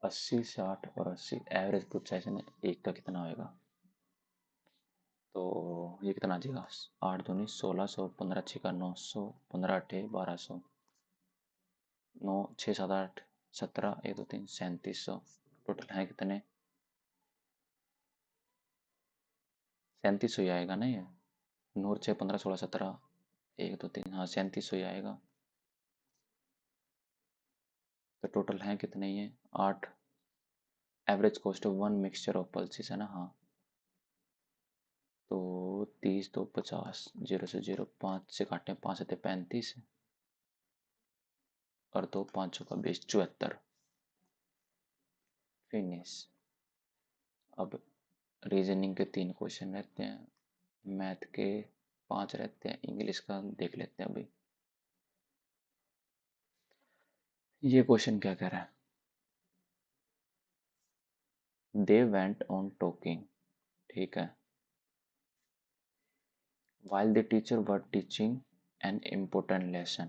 Speaker 1: 80 60 और 80 एवरेज पूछा है इसने, एक का कितना होएगा? तो ये कितना आ जाएगा? 8 दूनी 1600, 15 छक्का 900, 15 अट्ठे 1200, 9 6 7 8 17 1 2 3 3700, टोटल है कितने? 3700 ही आएगा ना ये, 9 6 15 16 17 1 2 3, हाँ 3700 ही आएगा। तो टोटल है कितने ये? 8। Average cost of one mixture of pulses है ना, हाँ। तो 30 2 50, 0 से 0 5 से काटें, 5 से 35 और 2 5 का 20 74। फिनिश। अब रीजनिंग के 3 क्वेश्चन रहते हैं, मैथ के 5 रहते हैं, इंग्लिश का देख लेते हैं अभी। ये क्वेश्चन क्या कह रहा है? दे वेंट ऑन टॉकिंग, ठीक है, while the teacher were teaching an important lesson।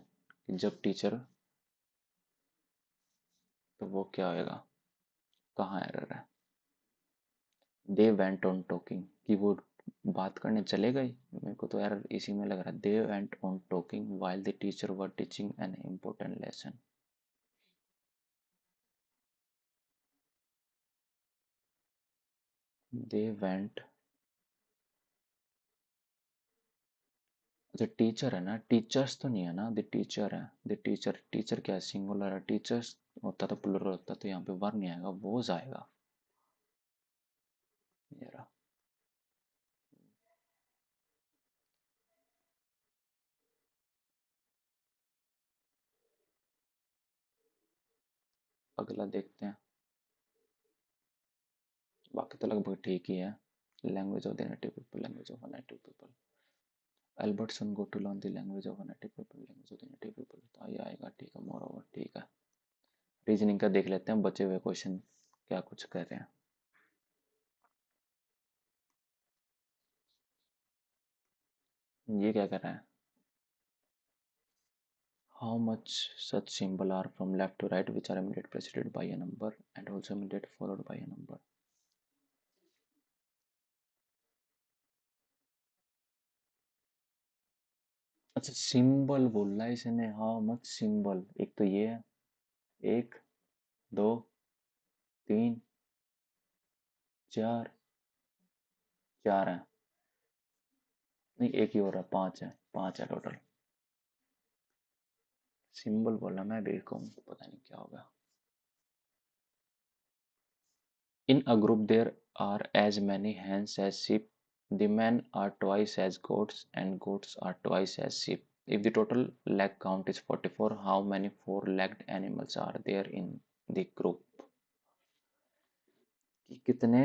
Speaker 1: जब टीचर, तो वो क्या होएगा? कहाँ एरर है? दे वेंट ऑन टॉकिंग, कि वो बात करने चले गए, मेरे को तो एरर इसी में लग रहा है। They went on talking while the teacher were teaching an important lesson। They went, अच्छा टीचर है ना, टीचर्स तो नहीं है ना, द टीचर है, द टीचर, टीचर क्या है? सिंगुलर है, टीचर्स होता तो प्लुरल होता, तो यहाँ पे वर नहीं आएगा, वोज आएगा। ये रहा। अगला देखते हैं, बाकी तो लगभग ठीक ही है। Language of the native people, language of native people, Albertson go to learn the language of native people, language of the native people, तो ये आएगा, ठीक है, मोर ओवर, ठीक है। रीजनिंग का देख लेते हैं, बचे हुए क्वेश्चन क्या कुछ कर रहे हैं। ये क्या कर रहा है? How much such symbol are from left to right which are immediate preceded by a number and also immediate followed by a number. अच्छा सिंबल बोल रहा है इसने, हाउ मच सिंबल, एक तो ये है, एक दो तीन चार, चार है, नहीं एक ही हो रहा है, पांच है, पांच है टोटल। सिंबल बोला, मैं भी कहूँ पता नहीं क्या होगा। In a group there are as many hens as sheep. The men are twice as goats and goats are twice as sheep. If the total leg count is 44, how many four-legged animals are there in the group? कि कितने,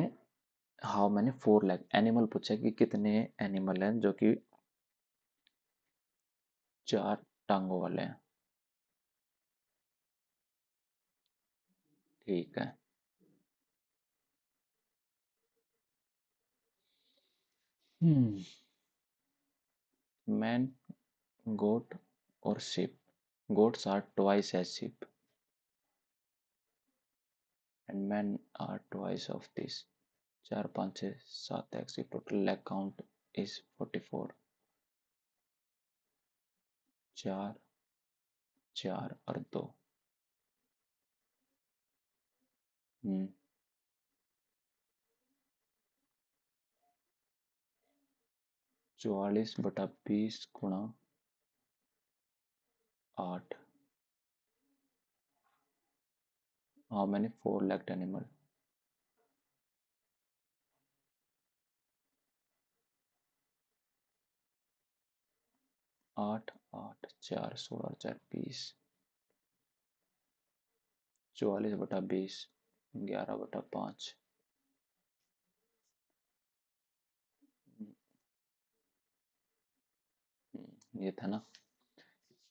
Speaker 1: how many four leg animal पूछा कि कितने animal हैं जो कि चार टांगों वाले हैं, ठीक है। हम्म, मैन, गोट और sheep, goats are twice as sheep and men are twice of this। 4 5 6 7 x, total leg count is 44। चार, चार और दो, 44/20 × 8। How many four legged animal? 8 8 4 16 4 20, 44/20, 11/5। ये था ना।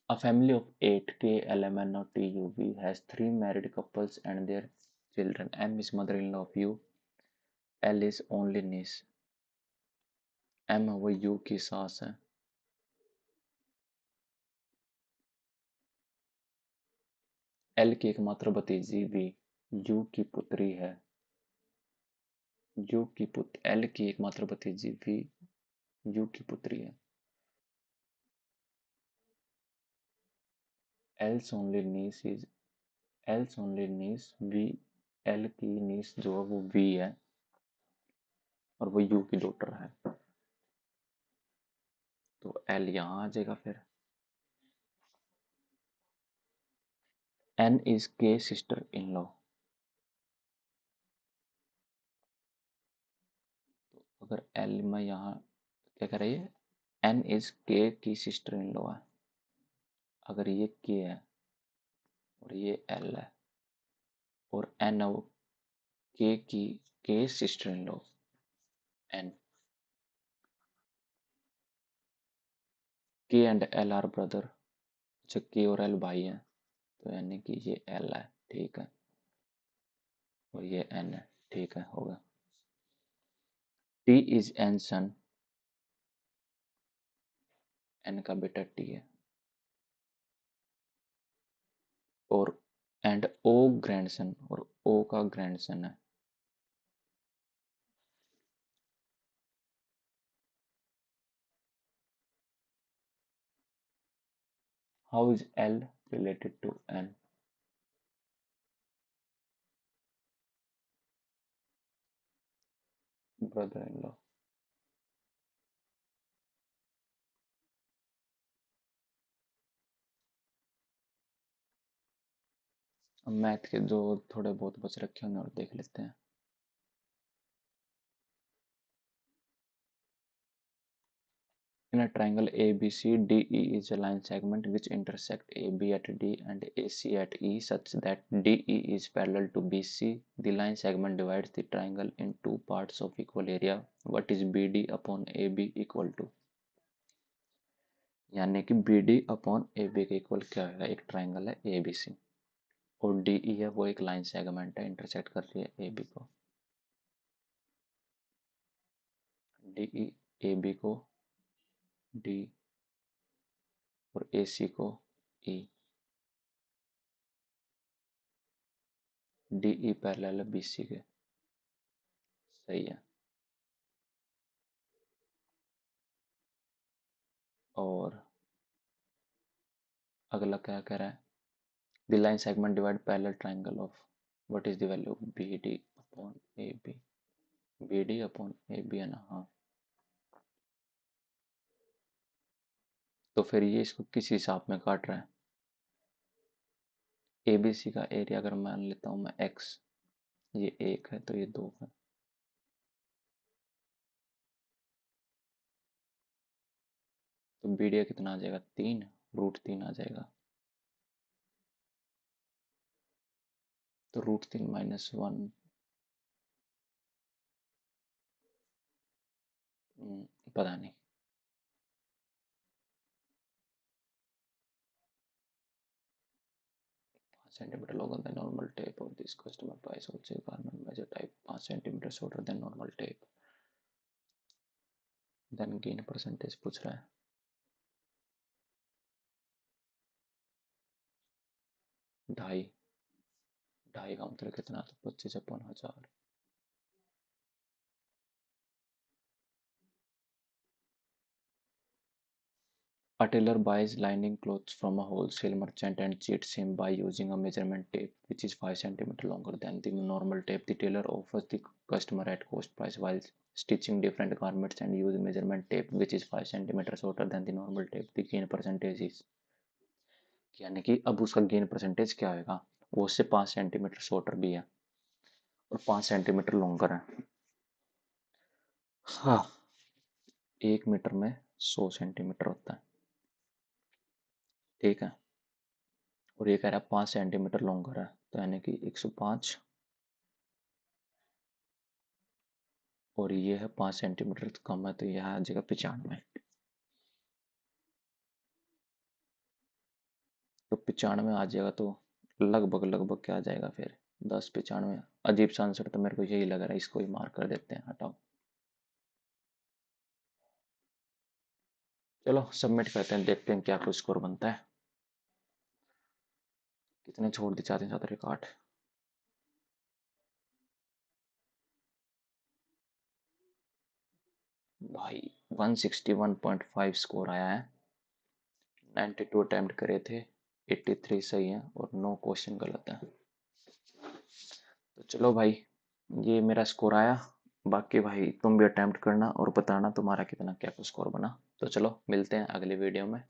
Speaker 1: A family of 8 K LMN or TUV has 3 married couples and their children. M is mother-in-law of U. L is only niece. M वो U की सास है. L की एकमात्र भतीजी V U की पुत्री है. U की L की एकमात्र भतीजी V U की पुत्री है. L's only niece is L's only niece V. L की niece जो है वो V है और वो U की डॉटर है. तो L यहाँ आ जाएगा फिर. N is K sister in law. अगर L में यहाँ क्या कर रही है, N is K की सिस्टर इन लॉ है. अगर ये K है और ये L है और N है वो K की K sister in law. N K and L are brother. अच्छा K और L भाई हैं तो यानी कि ये L है. ठीक है और ये N है. ठीक है होगा. T is N sun. N का बेटा T है और एंड O ग्रैंडसन और O का ग्रैंडसन है. How is L related to N? Brother in law. Math के जो थोड़े बहुत बच रखे हैं और देख लेते हैं. In a triangle ABC, DE is a line segment which intersect AB at D and AC at E such that DE is parallel to BC. The line segment divides the triangle in two parts of equal area. What is BD upon AB equal to? यानी कि BD upon AB के equal क्या होगा. एक triangle है ABC और DE है वो एक लाइन सेगमेंट है इंटरसेक्ट कर रही है AB को. DE AB को D और AC को E. DE पैरेलल है BC के. सही है. और अगला क्या कह रहा है. The line segment divide parallel triangle of. What is the value of BD upon AB? BD upon AB है ना. हाँ तो फिर ये इसको किस हिसाब में काट रहा है. ABC का एरिया अगर मान लेता हूँ मैं X, ये 1 है तो ये 2 है. तो BD कितना आ जाएगा 3 √3 आ जाएगा. तो √3 -1 पता नहीं. centimeter longer than normal tape of this customer price also garment measure type 5 centimeter shorter than normal tape. then gain percentage पूछ रहा है. 2.5 का मतलब कितना तो 25/1000. A tailor buys lining clothes from a wholesale merchant and cheats him by using a measurement tape which is 5 centimeter longer than the normal tape. The tailor offers the customer at cost price while stitching different garments and use measurement tape which is 5 centimeter shorter than the normal tape. The gain percentage is. यानी कि अब उसका gain percentage क्या होगा. वो उससे 5 centimetre shorter भी है और 5 सेंटीमीटर लॉन्गर है. हाँ 1 मीटर में 100 सेंटीमीटर होता है. ठीक है और ये कह रहा है 5 सेंटीमीटर लॉन्गर है तो यानी कि 105 और ये है 5 सेंटीमीटर कम है तो यह आ जाएगा 95. तो 95 आ जाएगा, तो लगभग लगभग क्या आ जाएगा फिर, 10 95। अजीब सा आंसर तो मेरे को यही लग रहा है, इसको ही मार्क कर देते हैं, हटाओ। चलो सबमिट करते हैं, देखते हैं क्या कुछ स्कोर बनता है। कितने छोड़ दी चाहते हैं, चाहते रिकॉर्ड। भाई 161.5 स्कोर आया है। 92 अटेम्प्ट करे थे, 83 सही है और 9 क्वेश्चन गलत है। तो चलो भाई, ये मेरा स्कोर आया। बाकी भाई तुम भी अटेम्प्ट करना और बताना तुम्हारा कितना क्या स्कोर बना। तो चलो मिलते हैं अगले वीडियो में।